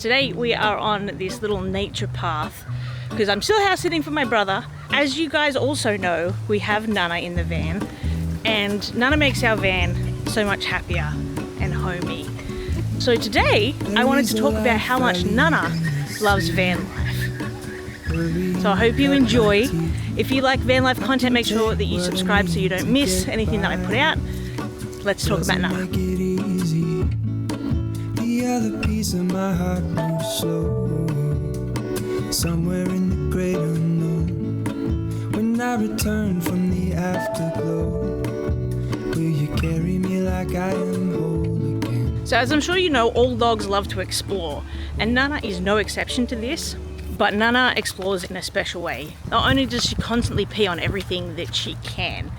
Today we are on this little nature path because I'm still house sitting for my brother. As you guys also know, we have Nana in the van, and Nana makes our van so much happier and homey. So today I wanted to talk about how much Nana loves van life. So I hope you enjoy. If you like van life content, make sure that you subscribe so you don't miss anything that I put out. Let's talk about Nana. The other piece of my heart moves slow, somewhere in the great unknown. When I return from the afterglow, will you carry me like I am whole again? So as I'm sure you know, all dogs love to explore, and Nana is no exception to this. But Nana explores in a special way. Not only does she constantly pee on everything that she can,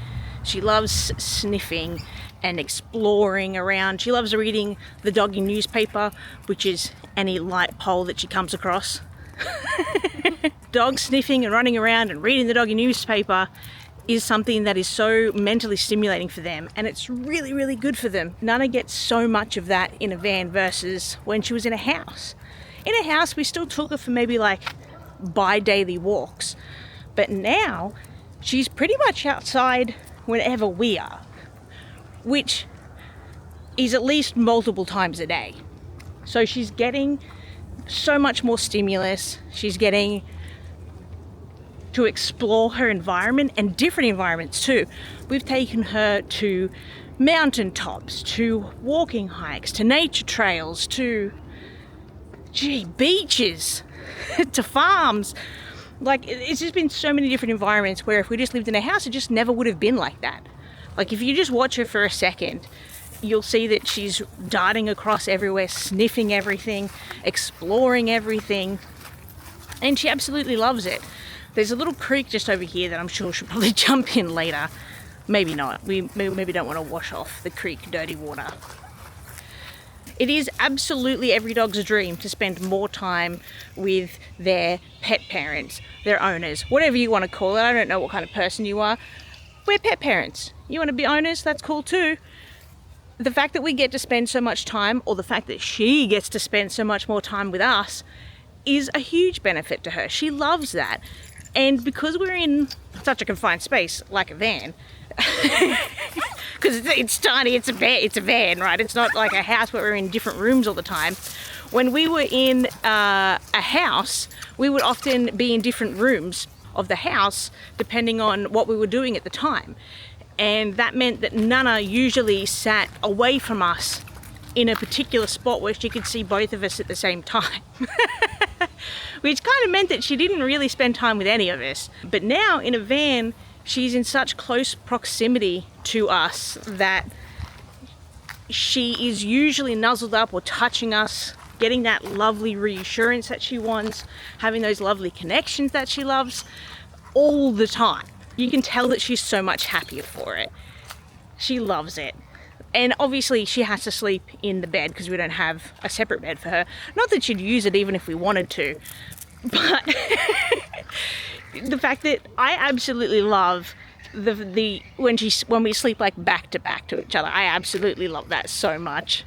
she loves sniffing and exploring around. She loves reading the doggy newspaper, which is any light pole that she comes across. Dogs sniffing and running around and reading the doggy newspaper is something that is so mentally stimulating for them, and it's really, really good for them. Nana gets so much of that in a van versus when she was in a house. In a house, we still took her for maybe like bi-daily walks, but now she's pretty much outside whenever we are, which is at least multiple times a day. So she's getting so much more stimulus. She's getting to explore her environment and different environments too. We've taken her to mountaintops, to walking hikes, to nature trails, to beaches, to farms. Like, it's just been so many different environments where if we just lived in a house, it just never would have been like that. Like, if you just watch her for a second, you'll see that she's darting across everywhere, sniffing everything, exploring everything, and she absolutely loves it. There's a little creek just over here that I'm sure she'll probably jump in later. Maybe not. We maybe don't want to wash off the creek dirty water. It is absolutely every dog's dream to spend more time with their pet parents, their owners, whatever you want to call it. I don't know what kind of person you are. We're pet parents. You want to be owners? That's cool too. The fact that we get to spend so much time, or the fact that she gets to spend so much more time with us, is a huge benefit to her. She loves that. And because we're in such a confined space, like a van, because it's tiny, it's a van, right? It's not like a house where we're in different rooms all the time. When we were in a house, we would often be in different rooms of the house depending on what we were doing at the time. And that meant that Nana usually sat away from us in a particular spot where she could see both of us at the same time. Which kind of meant that she didn't really spend time with any of us. But now in a van, she's in such close proximity to us that she is usually nuzzled up or touching us, getting that lovely reassurance that she wants, having those lovely connections that she loves all the time. You can tell that she's so much happier for it. She loves it. And obviously she has to sleep in the bed because we don't have a separate bed for her. Not that she'd use it even if we wanted to, but the fact that I absolutely love when we sleep like back to back to each other. I absolutely love that so much.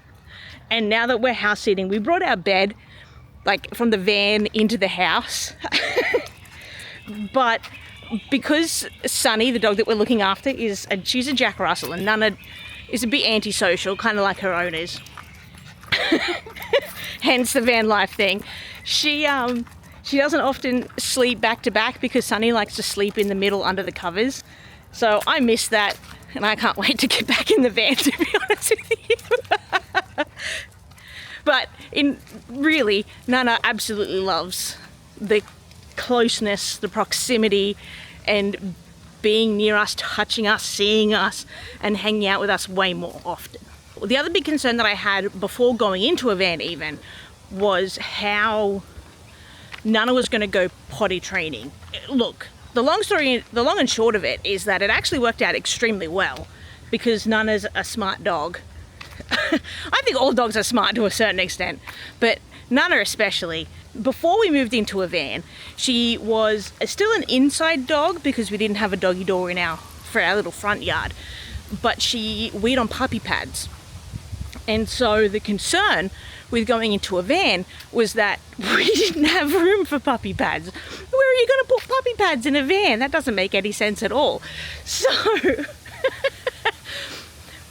And now that we're house sitting, we brought our bed like from the van into the house. But because Sunny, the dog that we're looking after, she's a Jack Russell, and Nana is a bit antisocial, kind of like her owners. Hence the van life thing. She doesn't often sleep back to back because Sunny likes to sleep in the middle under the covers. So I miss that, and I can't wait to get back in the van, to be honest with you. But really, Nana absolutely loves the closeness, the proximity, and being near us, touching us, seeing us, and hanging out with us way more often. The other big concern that I had before going into a van even was how Nana was going to go potty training. Look, the long and short of it is that it actually worked out extremely well because Nana's a smart dog. I think all dogs are smart to a certain extent, but Nana especially. Before we moved into a van, she was still an inside dog because we didn't have a doggy door for our little front yard, but she weed on puppy pads. And so the concern with going into a van was that we didn't have room for puppy pads. Where are you going to put puppy pads in a van? That doesn't make any sense at all. So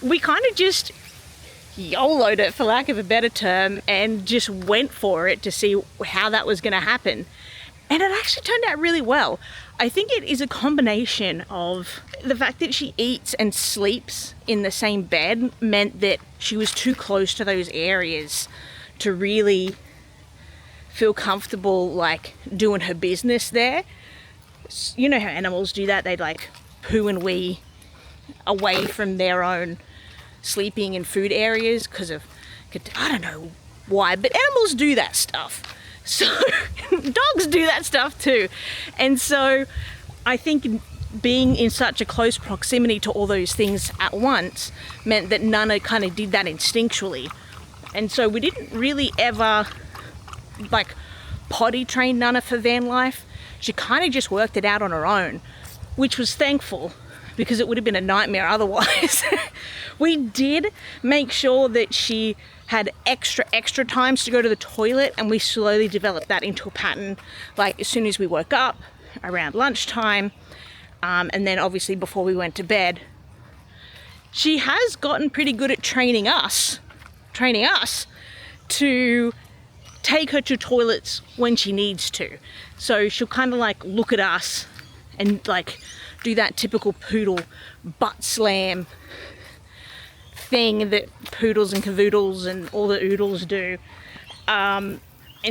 we kind of just YOLO'd it, for lack of a better term, and just went for it to see how that was going to happen. And it actually turned out really well. I think it is a combination of the fact that she eats and sleeps in the same bed meant that she was too close to those areas to really feel comfortable like doing her business there. You know how animals do that? They'd like poo and wee away from their own sleeping and food areas because of, I don't know why, but animals do that stuff. So dogs do that stuff too. And so I think being in such a close proximity to all those things at once meant that Nana kind of did that instinctually. And so we didn't really ever like potty train Nana for van life. She kind of just worked it out on her own, which was thankful because it would have been a nightmare otherwise. We did make sure that she had extra times to go to the toilet, and we slowly developed that into a pattern, like as soon as we woke up, around lunchtime, and then obviously before we went to bed. She has gotten pretty good at training us to take her to toilets when she needs to. So she'll kind of like look at us and like do that typical poodle butt slam thing that poodles and cavoodles and all the oodles do. And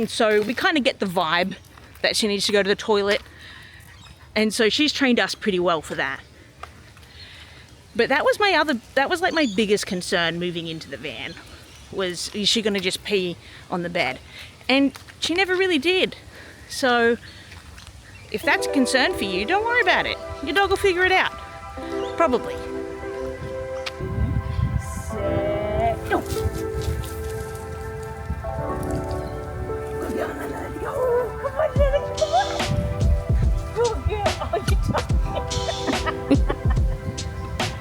so we kind of get the vibe that she needs to go to the toilet. And so she's trained us pretty well for that. But that was like my biggest concern moving into the van, was, is she going to just pee on the bed? And she never really did. So if that's a concern for you, don't worry about it. Your dog will figure it out. Probably. Set, go.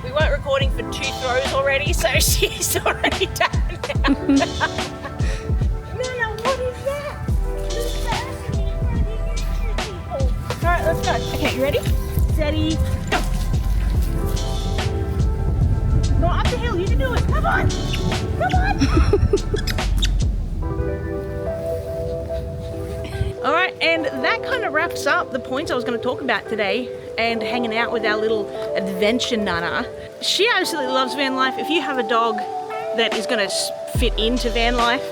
We weren't recording for 2 throws already, so she's already done now. No, what is that? Who's asking in front of the YouTube people? Alright, let's go. Okay, you ready? Steady, go. No, up the hill, you can do it. Come on! Come on! Alright, and that kind of wraps up the points I was going to talk about today and hanging out with our little adventure Nana. She absolutely loves van life. If you have a dog that is going to fit into van life,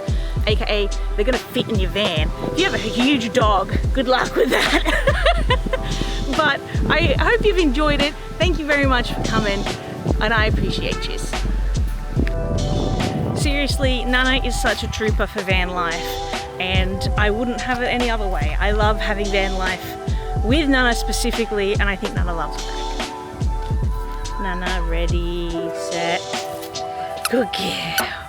aka they're going to fit in your van, if you have a huge dog, good luck with that. But I hope you've enjoyed it. Thank you very much for coming, and I appreciate you. Seriously, Nana is such a trooper for van life, and I wouldn't have it any other way. I love having van life with Nana specifically, and I think Nana loves it back. Nana, ready, set, good girl.